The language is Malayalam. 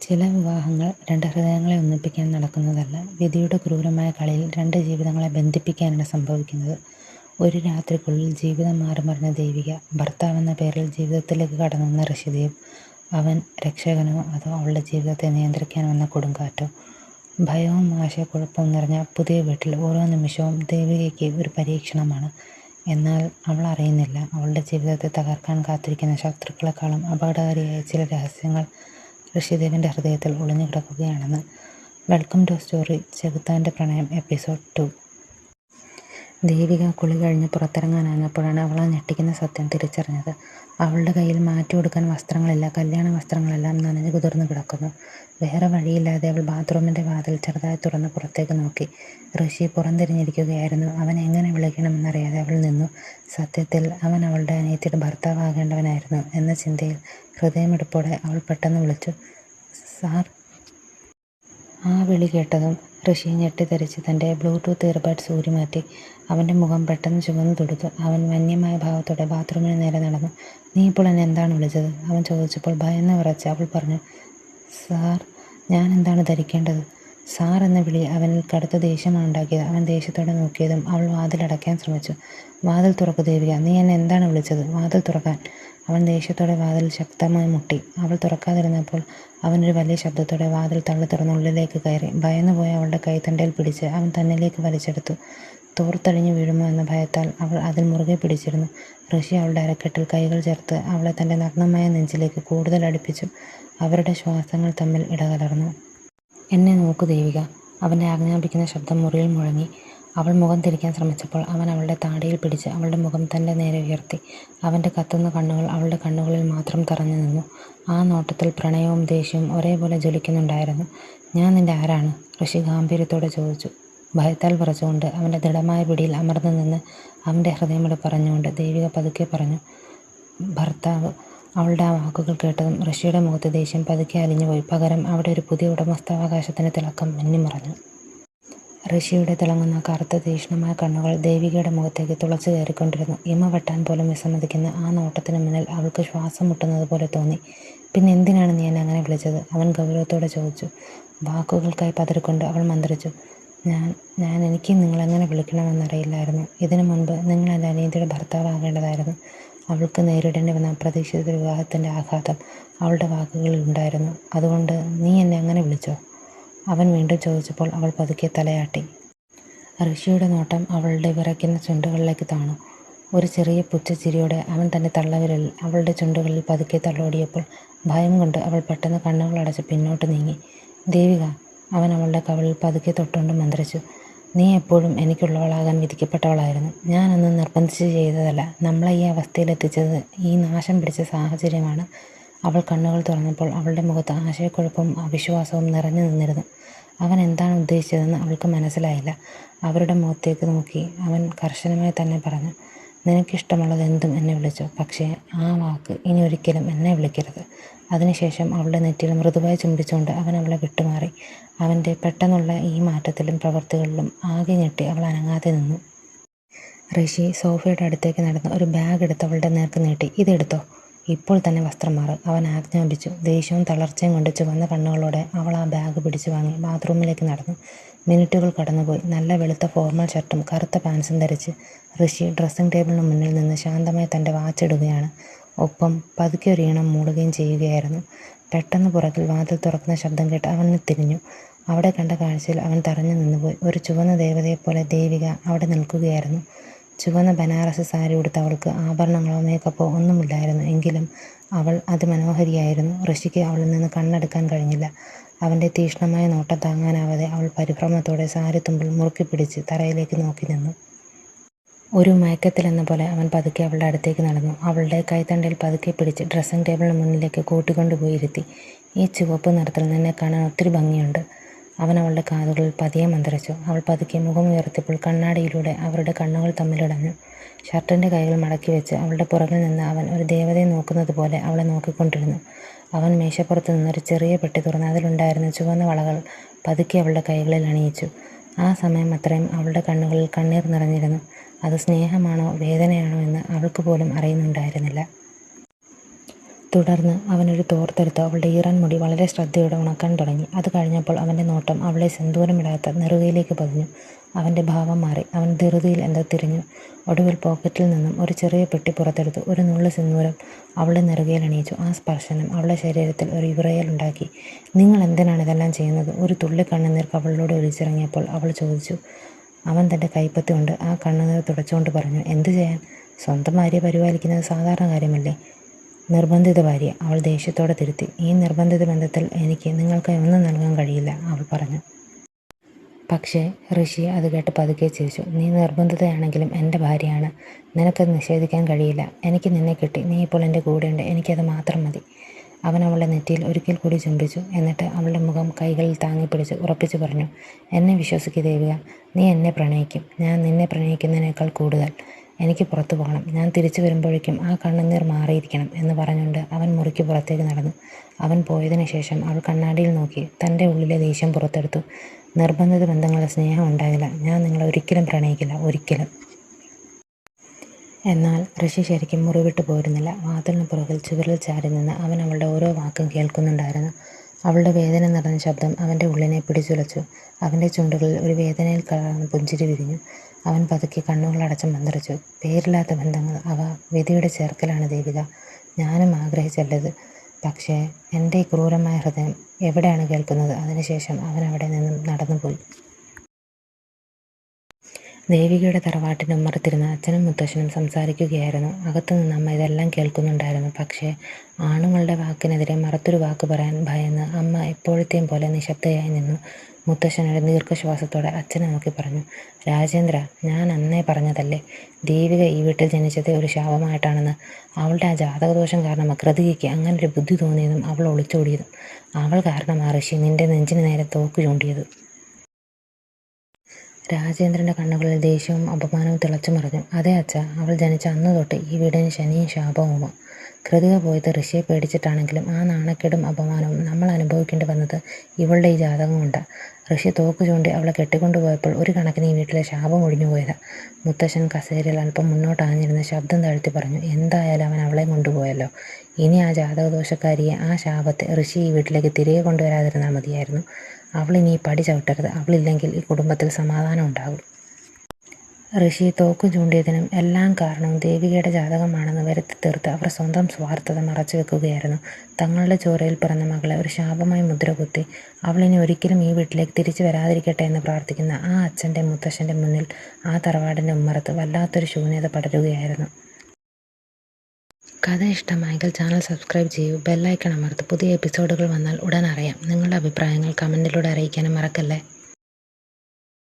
ചില വിവാഹങ്ങൾ രണ്ട് ഹൃദയങ്ങളെ ഒന്നിപ്പിക്കാൻ നടക്കുന്നതല്ല, വിധിയുടെ ക്രൂരമായ കളിയിൽ രണ്ട് ജീവിതങ്ങളെ ബന്ധിപ്പിക്കാനാണ് സംഭവിക്കുന്നത്. ഒരു രാത്രിക്കുള്ളിൽ ജീവിതം മാറിമറിഞ്ഞ ദേവിക, ഭർത്താവെന്ന പേരിൽ ജീവിതത്തിലേക്ക് കടന്നു വന്ന ഋഷിദേവ്, അവൻ രക്ഷകനോ അതോ അവളുടെ ജീവിതത്തെ നിയന്ത്രിക്കാൻ വന്ന കൊടുങ്കാറ്റോ? ഭയവും ആശയക്കുഴപ്പവും നിറഞ്ഞ പുതിയ വീട്ടിൽ ഓരോ നിമിഷവും ദേവികയ്ക്ക് ഒരു പരീക്ഷണമാണ്. എന്നാൽ അവൾ അറിയുന്നില്ല, അവളുടെ ജീവിതത്തെ തകർക്കാൻ കാത്തിരിക്കുന്ന ശത്രുക്കളെക്കാളും അപകടകാരിയായ ചില രഹസ്യങ്ങൾ ഋഷിദേവിൻ്റെ ഹൃദയത്തിൽ ഒളിഞ്ഞു കിടക്കുകയാണെന്ന്. വെൽക്കം ടു സ്റ്റോറി ചെകുത്താൻ്റെ പ്രണയം എപ്പിസോഡ് 2. ദേവിക കുളി കഴിഞ്ഞ് പുറത്തിറങ്ങാനായപ്പോഴാണ് അവൾ ആ ഞെട്ടിക്കുന്ന സത്യം തിരിച്ചറിഞ്ഞത്. അവളുടെ കയ്യിൽ മാറ്റി കൊടുക്കാൻ വസ്ത്രങ്ങളില്ല. കല്യാണ വസ്ത്രങ്ങളെല്ലാം നനഞ്ഞു കുതിർന്നു കിടക്കുന്നു. വേറെ വഴിയില്ലാതെ അവൾ ബാത്റൂമിൻ്റെ വാതിൽ ചെറുതായി തുറന്ന് പുറത്തേക്ക് നോക്കി. ഋഷി പുറംതിരിഞ്ഞിരിക്കുകയായിരുന്നു. അവൻ എങ്ങനെ വിളിക്കണമെന്നറിയാതെ അവൾ നിന്നു. സത്യത്തിൽ അവൻ അവളുടെ അനിയത്തിയുടെ ഭർത്താവാകേണ്ടവനായിരുന്നു എന്ന ചിന്തയിൽ ഹൃദയമിടിപ്പോടെ അവൾ പെട്ടെന്ന് വിളിച്ചു, "സാർ." ആ വിളി കേട്ടതും ഋഷി ഞെട്ടിത്തെറിച്ച് തൻ്റെ ബ്ലൂടൂത്ത് ഇയർബഡ്സ് ഊരിമാറ്റി. അവൻ്റെ മുഖം പെട്ടെന്ന് ചുവന്നു തുടുത്തു. അവൻ വന്യമായ ഭാവത്തോടെ ബാത്റൂമിന് നേരെ നടന്നു. "നീ ഇപ്പോൾ എന്നെ എന്താണ് വിളിച്ചത്?" അവൻ ചോദിച്ചപ്പോൾ ഭയന്ന് വിറച്ച് അവൾ പറഞ്ഞു, "സാർ, ഞാൻ എന്താണ് ധരിക്കേണ്ടത്?" സാർ എന്ന വിളി അവനിൽ കടുത്ത ദേഷ്യമാണ് ഉണ്ടാക്കിയത്. അവൻ ദേഷ്യത്തോടെ നോക്കിയതും അവൾ വാതിലടയ്ക്കാൻ ശ്രമിച്ചു. "വാതിൽ തുറക്കൂ ദേവിക, നീ എന്നെ എന്താണ് വിളിച്ചത്? വാതിൽ തുറക്കാൻ!" അവൻ ദേഷ്യത്തോടെ വാതിൽ ശക്തമായി മുട്ടി. അവൾ തുറക്കാതിരുന്നപ്പോൾ അവനൊരു വലിയ ശബ്ദത്തോടെ വാതിൽ തള്ളി തുറന്ന് ഉള്ളിലേക്ക് കയറി. ഭയന്നുപോയ അവളുടെ കൈത്തണ്ടയിൽ പിടിച്ച് അവൻ തന്നിലേക്ക് വലിച്ചെടുത്തു. തോർത്തടിഞ്ഞു വീഴുമോ എന്ന ഭയത്താൽ അവൾ അതിൽ മുറുകെ പിടിച്ചിരുന്നു. ഋഷി അവളുടെ അരക്കെട്ടിൽ കൈകൾ ചേർത്ത് അവളെ തൻ്റെ നഗ്നമായ നെഞ്ചിലേക്ക് കൂടുതൽ അടുപ്പിച്ചു. അവരുടെ ശ്വാസങ്ങൾ തമ്മിൽ ഇടകലർന്നു. "എന്നെ നോക്കൂ ദേവിക." അവൻ്റെ ആജ്ഞാപിക്കുന്ന ശബ്ദം മുറിയിൽ മുഴങ്ങി. അവൾ മുഖം തിരിക്കാൻ ശ്രമിച്ചപ്പോൾ അവൻ അവളുടെ താടിയിൽ പിടിച്ച് അവളുടെ മുഖം തൻ്റെ നേരെ ഉയർത്തി. അവൻ്റെ കത്തുന്ന കണ്ണുകൾ അവളുടെ കണ്ണുകളിൽ മാത്രം തറഞ്ഞു നിന്നു. ആ നോട്ടത്തിൽ പ്രണയവും ദേഷ്യവും ഒരേപോലെ ജ്വലിക്കുന്നുണ്ടായിരുന്നു. "ഞാൻ നിൻ്റെ ആരാണ്?" ഋഷി ഗാംഭീര്യത്തോടെ ചോദിച്ചു. ഭയത്താൽ വിറച്ചുകൊണ്ട് അവൻ്റെ ദൃഢമായ പിടിയിൽ അമർന്നു നിന്ന് അവൻ്റെ ഹൃദയമിടിപ്പ് പറഞ്ഞുകൊണ്ട് ദേവിക പതുക്കെ പറഞ്ഞു, "ഭർത്താവ്." അവളുടെ ആ വാക്കുകൾ കേട്ടതും ഋഷിയുടെ മുഖത്ത് ദേഷ്യം പതുക്കെ അലിഞ്ഞുപോയി. പകരം അവിടെ ഒരു പുതിയ ഉടമസ്ഥാവകാശത്തിൻ്റെ തിളക്കം മിന്നിമറഞ്ഞു. ഋഷിയുടെ തിളങ്ങുന്ന കറുത്ത തീക്ഷ്ണമായ കണ്ണുകൾ ദേവികയുടെ മുഖത്തേക്ക് തുളച്ചു കയറിക്കൊണ്ടിരുന്നു. ഇമ വെട്ടാൻ പോലും വിസമ്മതിക്കുന്ന ആ നോട്ടത്തിന് മുന്നിൽ അവൾക്ക് ശ്വാസം മുട്ടുന്നത് പോലെ തോന്നി. "പിന്നെ എന്തിനാണ് നീ എന്നെ അങ്ങനെ വിളിച്ചത്?" അവൻ ഗൗരവത്തോടെ ചോദിച്ചു. വാക്കുകൾക്കായി പതറിക്കൊണ്ട് അവൾ മന്ത്രിച്ചു, എനിക്ക് നിങ്ങളെങ്ങനെ വിളിക്കണമെന്നറിയില്ലായിരുന്നു. ഇതിനു മുൻപ് നിങ്ങൾ എൻ്റെ അനിയത്തിയുടെ ഭർത്താവാകേണ്ടതായിരുന്നു." അവൾക്ക് നേരിടേണ്ടി വന്ന അപ്രതീക്ഷിത വിവാഹത്തിൻ്റെ ആഘാതം അവളുടെ വാക്കുകളിൽ ഉണ്ടായിരുന്നു. "അതുകൊണ്ട് നീ എന്നെ അങ്ങനെ വിളിച്ചോ?" അവൻ വീണ്ടും ചോദിച്ചപ്പോൾ അവൾ പതുക്കെ തലയാട്ടി. ഋഷിയുടെ നോട്ടം അവളുടെ വിറയ്ക്കുന്ന ചുണ്ടുകളിലേക്ക് താണു. ഒരു ചെറിയ പുച്ഛച്ചിരിയോടെ അവൻ തൻ്റെ തള്ളവിരലിൽ അവളുടെ ചുണ്ടുകളിൽ പതുക്കെ തലോടിയപ്പോൾ ഭയം കൊണ്ട് അവൾ പെട്ടെന്ന് കണ്ണുകളടച്ച് പിന്നോട്ട് നീങ്ങി. "ദേവിക." അവൻ അവളുടെ കവിളിൽ പതുക്കെ തൊട്ടുകൊണ്ട് മന്ത്രിച്ചു, "നീ എപ്പോഴും എനിക്കുള്ളവളാകാൻ വിധിക്കപ്പെട്ടവളായിരുന്നു. ഞാനൊന്നും നിർബന്ധിച്ച് ചെയ്തതല്ല. നമ്മളെ ഈ അവസ്ഥയിലെത്തിച്ചത് ഈ നാശം പിടിച്ച സാഹചര്യമാണ്." അവൾ കണ്ണുകൾ തുറന്നപ്പോൾ അവളുടെ മുഖത്ത് ആശയക്കുഴപ്പവും അവിശ്വാസവും നിറഞ്ഞു നിന്നിരുന്നു. അവൻ എന്താണ് ഉദ്ദേശിച്ചതെന്ന് അവൾക്ക് മനസ്സിലായില്ല. അവരുടെ മുഖത്തേക്ക് നോക്കി അവൻ കർശനമായി തന്നെ പറഞ്ഞു, "നിനക്കിഷ്ടമുള്ളതെന്തും എന്നെ വിളിച്ചോ, പക്ഷേ ആ വാക്ക് ഇനി ഒരിക്കലും എന്നെ വിളിക്കരുത്." അതിനുശേഷം അവളുടെ നെറ്റിയിൽ മൃദുവായി ചുംബിച്ചുകൊണ്ട് അവൻ അവളെ വിട്ടുമാറി. അവൻ്റെ പെട്ടെന്നുള്ള ഈ മാറ്റത്തിലും പ്രവൃത്തികളിലും ആകെ ഞെട്ടി അവൾ അനങ്ങാതെ നിന്നു. ഋഷി സോഫയുടെ അടുത്തേക്ക് നടന്ന് ഒരു ബാഗ് എടുത്ത് അവളുടെ നേർക്ക് നീട്ടി. "ഇതെടുത്തോ, ഇപ്പോൾ തന്നെ വസ്ത്രം മാറ്." അവൻ ആജ്ഞാപിച്ചു. ദേഷ്യവും തളർച്ചയും കൊണ്ട് ചുവന്ന കണ്ണുകളോടെ അവൾ ആ ബാഗ് പിടിച്ചു വാങ്ങി ബാത്റൂമിലേക്ക് നടന്നു. മിനിറ്റുകൾ കടന്നുപോയി. നല്ല വെളുത്ത ഫോർമൽ ഷർട്ടും കറുത്ത പാൻസും ധരിച്ച് ഋഷി ഡ്രസ്സിംഗ് ടേബിളിന് മുന്നിൽ നിന്ന് ശാന്തമായി തൻ്റെ വാച്ചിടുകയാണ്. ഒപ്പം പതുക്കെ ഒരു ഈണം മൂളുകയും ചെയ്യുകയായിരുന്നു. പെട്ടെന്ന് പുറകിൽ വാതിൽ തുറക്കുന്ന ശബ്ദം കേട്ട് അവൻ തിരിഞ്ഞു. അവിടെ കണ്ട കാഴ്ചയിൽ അവൻ തറഞ്ഞു നിന്നുപോയി. ഒരു ചുവന്ന ദേവതയെപ്പോലെ ദേവിക അവിടെ നിൽക്കുകയായിരുന്നു. ചുവന്ന ബനാറസ് സാരി ഉടുത്ത അവൾക്ക് ആഭരണങ്ങളോ മേക്കപ്പോ ഒന്നുമില്ലായിരുന്നു. എങ്കിലും അവൾ അതിമനോഹരിയായിരുന്നു. ഋഷിക്ക് അവളിൽ നിന്ന് കണ്ണെടുക്കാൻ കഴിഞ്ഞില്ല. അവൻ്റെ തീക്ഷ്ണമായ നോട്ടം താങ്ങാനാവാതെ അവൾ പരിഭ്രമത്തോടെ സാരിത്തുമ്പിൽ മുറുക്കി പിടിച്ച് തറയിലേക്ക് നോക്കി നിന്നു. ഒരു മയക്കത്തിലെന്ന പോലെ അവൻ പതുക്കെ അവളുടെ അടുത്തേക്ക് നടന്നു. അവളുടെ കൈത്തണ്ടയിൽ പതുക്കെ പിടിച്ച് ഡ്രസ്സിംഗ് ടേബിളിന് മുന്നിലേക്ക് കൂട്ടിക്കൊണ്ടുപോയി ഇരുത്തി. "ഈ ചുവപ്പ് നിറത്തിൽ നിന്നെ കാണാൻ ഒത്തിരി ഭംഗിയുണ്ട്." അവൻ അവളുടെ കാതുകളിൽ പതിയെ മന്ത്രിച്ചു. അവൾ പതുക്കെ മുഖമുയർത്തിയപ്പോൾ കണ്ണാടിയിലൂടെ അവരുടെ കണ്ണുകൾ തമ്മിലിടഞ്ഞു. ഷർട്ടിൻ്റെ കൈകൾ മടക്കി വെച്ച് അവളുടെ പുറകിൽ നിന്ന് അവൻ ഒരു ദേവതയെ നോക്കുന്നത് പോലെ അവളെ നോക്കിക്കൊണ്ടിരുന്നു. അവൻ മേശപ്പുറത്ത് നിന്നൊരു ചെറിയ പെട്ടി തുറന്ന് അതിലുണ്ടായിരുന്ന ചുവന്ന വളകൾ പതുക്കെ അവളുടെ കൈകളിൽ അണിയിച്ചു. ആ സമയം അത്രയും അവളുടെ കണ്ണുകളിൽ കണ്ണീർ നിറഞ്ഞിരുന്നു. അത് സ്നേഹമാണോ വേദനയാണോ എന്ന് അവൾക്ക് പോലും അറിയുന്നുണ്ടായിരുന്നില്ല. തുടർന്ന് അവനൊരു തോർത്തെടുത്ത് അവളുടെ ഈറൻ മുടി വളരെ ശ്രദ്ധയോടെ ഉണക്കാൻ തുടങ്ങി. അത് കഴിഞ്ഞപ്പോൾ അവൻ്റെ നോട്ടം അവളെ സെന്തൂരമിടാത്ത നെറുകയിലേക്ക് പതിഞ്ഞു. അവൻ്റെ ഭാവം മാറി. അവൻ ധൃതിയിൽ എന്തോ തിരിഞ്ഞു. ഒടുവിൽ പോക്കറ്റിൽ നിന്നും ഒരു ചെറിയ പെട്ടി പുറത്തെടുത്തു. ഒരു നുള്ളു സിന്ദൂരം അവളുടെ നെറുകയിൽ അണിയിച്ചു. ആ സ്പർശനം അവളുടെ ശരീരത്തിൽ ഒരു വിറയലുണ്ടാക്കി. "നിങ്ങൾ എന്തിനാണ് ഇതെല്ലാം ചെയ്യുന്നത്?" ഒരു തുള്ളി കണ്ണുനീർ കവളിലൂടെ ഒലിച്ചിറങ്ങിയപ്പോൾ അവൾ ചോദിച്ചു. അവൻ തൻ്റെ കൈപ്പത്തി കൊണ്ട് ആ കണ്ണുനീർ തുടച്ചുകൊണ്ട് പറഞ്ഞു, "എന്തു ചെയ്യാൻ? സ്വന്തം ഭാര്യയെ പരിപാലിക്കുന്നത് സാധാരണ കാര്യമല്ലേ?" "നിർബന്ധിത ഭാര്യ," അവൾ ദേഷ്യത്തോടെ തിരുത്തി. "ഈ നിർബന്ധിത ബന്ധത്തിൽ എനിക്ക് നിങ്ങൾക്കായി ഒന്നും നൽകാൻ കഴിയില്ല," അവൾ പറഞ്ഞു. പക്ഷേ ഋഷി അത് കേട്ട് പതുക്കെ ചിരിച്ചു. "നീ നിർബന്ധിതയാണെങ്കിലും എൻ്റെ ഭാര്യയാണ്. നിനക്കത് നിഷേധിക്കാൻ കഴിയില്ല. എനിക്ക് നിന്നെ കിട്ടി. നീ ഇപ്പോൾ എൻ്റെ കൂടെയുണ്ട്. എനിക്കത് മാത്രം മതി." അവൻ അവളുടെ നെറ്റിയിൽ ഒരിക്കൽ കൂടി ചുംബിച്ചു. എന്നിട്ട് അവളുടെ മുഖം കൈകളിൽ താങ്ങിപ്പിടിച്ച് ഉറപ്പിച്ചു പറഞ്ഞു, "എന്നെ വിശ്വസിക്കുക ദേവിക. നീ എന്നെ പ്രണയിക്കും. ഞാൻ നിന്നെ പ്രണയിക്കുന്നതിനേക്കാൾ കൂടുതൽ. എനിക്ക് പുറത്തു പോകണം. ഞാൻ തിരിച്ചു വരുമ്പോഴേക്കും ആ കണ്ണുനീർ മാറിയിരിക്കണം," എന്ന് പറഞ്ഞുകൊണ്ട് അവൻ മുറിക്ക് പുറത്തേക്ക് നടന്നു. അവൻ പോയതിനു ശേഷം അവൾ കണ്ണാടിയിൽ നോക്കി തൻ്റെ ഉള്ളിലെ ദേഷ്യം പുറത്തെടുത്തു. "നിർബന്ധിത ബന്ധങ്ങളുടെ സ്നേഹം ഉണ്ടാകില്ല. ഞാൻ നിങ്ങളെ ഒരിക്കലും പ്രണയിക്കില്ല. ഒരിക്കലും." എന്നാൽ ഋഷി ശരിക്കും മുറിവിട്ട് പോരുന്നില്ല. വാതിലിന് പുറകിൽ ചുവരിൽ ചാരി നിന്ന് അവൻ അവളുടെ ഓരോ വാക്കും കേൾക്കുന്നുണ്ടായിരുന്നു. അവളുടെ വേദന നിറഞ്ഞ ശബ്ദം അവൻ്റെ ഉള്ളിനെ പിടിച്ചുലച്ചു. അവൻ്റെ ചുണ്ടുകളിൽ ഒരു വേദനയിൽ കലർന്ന പുഞ്ചിരി വിരിഞ്ഞു. അവൻ പതുക്കെ കണ്ണുകളടച്ച് മന്ത്രിച്ചു, "പേരില്ലാത്ത ബന്ധങ്ങൾ, അവ വിധിയുടെ ചേർക്കലാണ് ദേവിക. ഞാനും ആഗ്രഹിച്ചല്ലത്. പക്ഷേ എൻ്റെ ഈ ക്രൂരമായ ഹൃദയം എവിടെയാണ് കേൾക്കുന്നത്?" അതിനുശേഷം അവൻ അവിടെ നിന്നും നടന്നുപോയി. ദേവികയുടെ തറവാട്ടിൻ്റെ ഉമ്മറത്തിരുന്ന് അച്ഛനും മുത്തശ്ശനും സംസാരിക്കുകയായിരുന്നു. അകത്തുനിന്ന് അമ്മ ഇതെല്ലാം കേൾക്കുന്നുണ്ടായിരുന്നു. പക്ഷേ ആണുങ്ങളുടെ വാക്കിനെതിരെ മറുത്തൊരു വാക്ക് പറയാൻ ഭയന്ന് അമ്മ എപ്പോഴത്തെയും പോലെ നിശബ്ദയായി നിന്നു. മുത്തശ്ശൻ ഒരു ദീർഘശ്വാസത്തോടെ അച്ഛനെ നോക്കി പറഞ്ഞു, "രാജേന്ദ്ര, ഞാൻ അന്നേ പറഞ്ഞതല്ലേ, ദേവിക ഈ വീട്ടിൽ ജനിച്ചത് ഒരു ശാപമായിട്ടാണെന്ന്. അവളുടെ ആ ജാതകദോഷം കാരണം കൃതികയ്ക്ക് അങ്ങനൊരു ബുദ്ധി തോന്നിയതും അവൾ ഒളിച്ചോടിയതും. അവൾ കാരണം ആ ഋഷി നിന്റെ നെഞ്ചിന് നേരെ തോക്ക് ചൂണ്ടിയത്." രാജേന്ദ്രൻ്റെ കണ്ണുകളിൽ ദേഷ്യവും അപമാനവും തിളച്ചുമറിഞ്ഞു. "അതെ അച്ഛാ, അവൾ ജനിച്ച അന്നു തൊട്ട് ഈ വീടിന് ശനിയും ശാപവുമാ. കൃതിക പോയത് ഋഷിയെ പേടിച്ചിട്ടാണെങ്കിലും ആ നാണക്കേടും അപമാനവും നമ്മൾ അനുഭവിക്കേണ്ടി വന്നത് ഇവളുടെ ഈ ജാതകം കൊണ്ടാ. ഋഷി തോക്ക് ചൂണ്ടി അവളെ കെട്ടിക്കൊണ്ടുപോയപ്പോൾ ഒരു കണക്കിന് ഈ വീട്ടിലെ ശാപം ഒഴിഞ്ഞു പോയതാ." മുത്തശ്ശൻ കസേരയിൽ അല്പം മുന്നോട്ടാഞ്ഞിരുന്ന് ശബ്ദം താഴ്ത്തി പറഞ്ഞു, "എന്തായാലും അവൻ അവളെയും കൊണ്ടുപോയല്ലോ. ഇനി ആ ജാതകദോഷക്കാരിയെ, ആ ശാപത്തെ ഋഷി ഈ വീട്ടിലേക്ക് തിരികെ കൊണ്ടുവരാതിരുന്നാൽ മതിയായിരുന്നു. അവളിനി ഈ പടി ചവിട്ടരുത്. അവളില്ലെങ്കിൽ ഈ കുടുംബത്തിൽ സമാധാനം ഉണ്ടാകും." ഋഷി തോക്ക് ചൂണ്ടിയതിനും എല്ലാം കാരണവും ദേവികയുടെ ജാതകമാണെന്ന് വരുത്തി തീർത്ത് അവർ സ്വന്തം സ്വാർത്ഥത മറച്ചു വെക്കുകയായിരുന്നു. തങ്ങളുടെ ചോരയിൽ പിറന്ന മകളെ ഒരു ശാപമായി മുദ്രകുത്തി അവളിനി ഒരിക്കലും ഈ വീട്ടിലേക്ക് തിരിച്ചു വരാതിരിക്കട്ടെ എന്ന് പ്രാർത്ഥിക്കുന്ന ആ അച്ഛൻ്റെ മുത്തശ്ശൻ്റെ മുന്നിൽ ആ തറവാടിൻ്റെ ഉമ്മറത്ത് വല്ലാത്തൊരു ശൂന്യത പടരുകയായിരുന്നു. കഥ ഇഷ്ടമായെങ്കിൽ ചാനൽ സബ്സ്ക്രൈബ് ചെയ്യൂ, ബെല്ലൈക്കൺ അമർത്ത്. പുതിയ എപ്പിസോഡുകൾ വന്നാൽ ഉടൻ അറിയാം. നിങ്ങളുടെ അഭിപ്രായങ്ങൾ കമൻറ്റിലൂടെ അറിയിക്കാനും മറക്കല്ലേ.